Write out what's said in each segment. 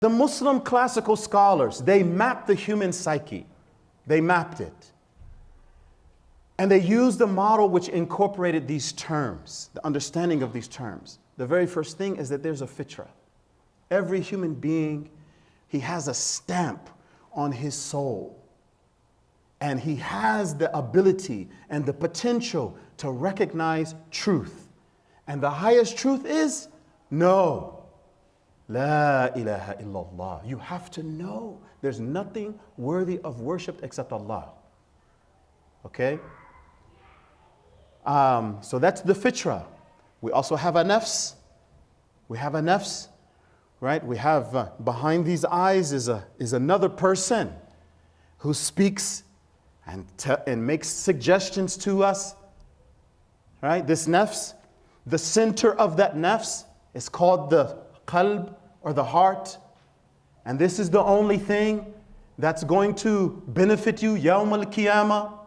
The Muslim classical scholars, they mapped the human psyche. They mapped it. And they used a model which incorporated these terms, the understanding of these terms. The very first thing is that there's a fitra. Every human being, he has a stamp on his soul. And he has the ability and the potential to recognize truth. And the highest truth is no. La ilaha illallah. You have to know there's nothing worthy of worship except Allah. Okay? So that's the fitra. We also have a nafs. We have a nafs, right? We have behind these eyes is another person who speaks and makes suggestions to us, right? This nafs, the center of that nafs is called the qalb, or the heart. And this is the only thing that's going to benefit you yawm al-qiyamah.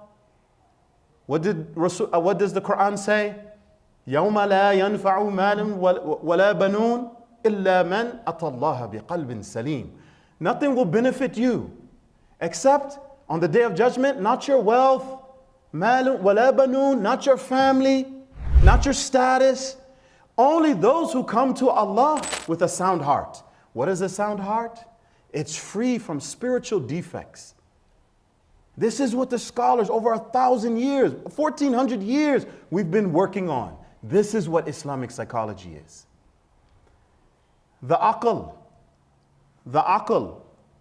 What does the Quran say? يَوْمَ لَا يَنْفَعُ مَالٌ وَلَا بَنُونَ إِلَّا مَنْ أَتَى اللَّهَ بِقَلْبٍ سَلِيمٍ. Nothing will benefit you except on the day of judgment, not your wealth, مَالٌ وَلَا بَنُونَ, not your family, not your status. Only those who come to Allah with a sound heart. What is a sound heart? It's free from spiritual defects. This is what the scholars over 1,000 years, 1,400 years, we've been working on. This is what Islamic psychology is. The aql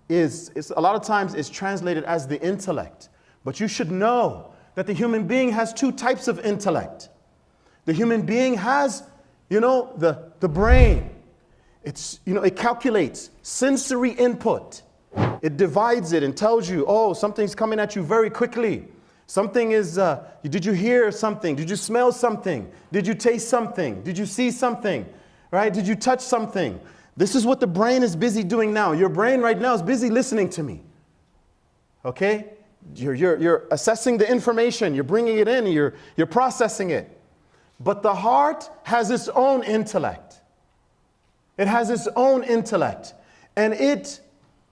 is a lot of times is translated as the intellect. But you should know that the human being has two types of intellect. The human being has, the brain. It's, it calculates sensory input. It divides it and tells you, oh, something's coming at you very quickly. Something is, did you hear something? Did you smell something? Did you taste something? Did you see something? Right? Did you touch something? This is what the brain is busy doing now. Your brain right now is busy listening to me. Okay? You're assessing the information. You're bringing it in. You're processing it. But the heart has its own intellect. It has its own intellect. And it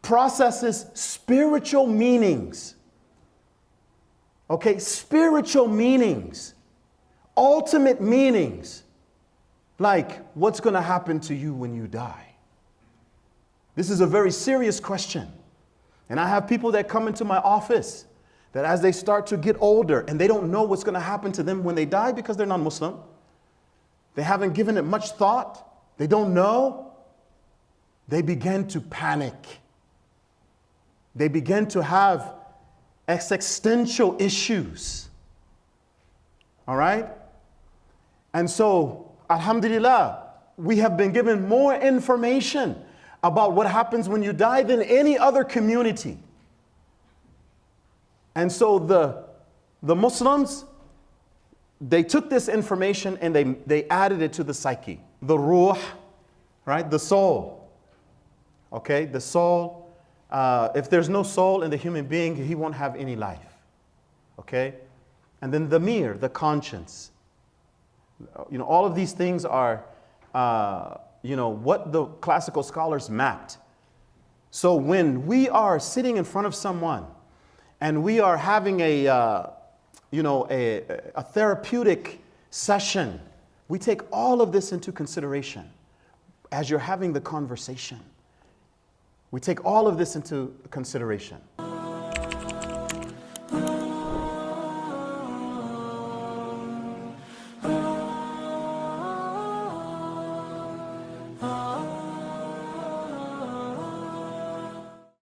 processes spiritual meanings. Okay, spiritual meanings, ultimate meanings, like what's going to happen to you when you die. This is a very serious question. And I have people that come into my office that as they start to get older and they don't know what's going to happen to them when they die because they're non-Muslim. They haven't given it much thought. They don't know. They begin to panic. They begin to have existential issues. All right? And so, alhamdulillah, we have been given more information about what happens when you die than any other community. And so the Muslims, they took this information and they added it to the psyche. The ruh, right? The soul. Okay? The soul. If there's no soul in the human being, he won't have any life. Okay? And then the mir, the conscience. All of these things are, what the classical scholars mapped. So when we are sitting in front of someone and we are having a therapeutic session, we take all of this into consideration as you're having the conversation. We take all of this into consideration.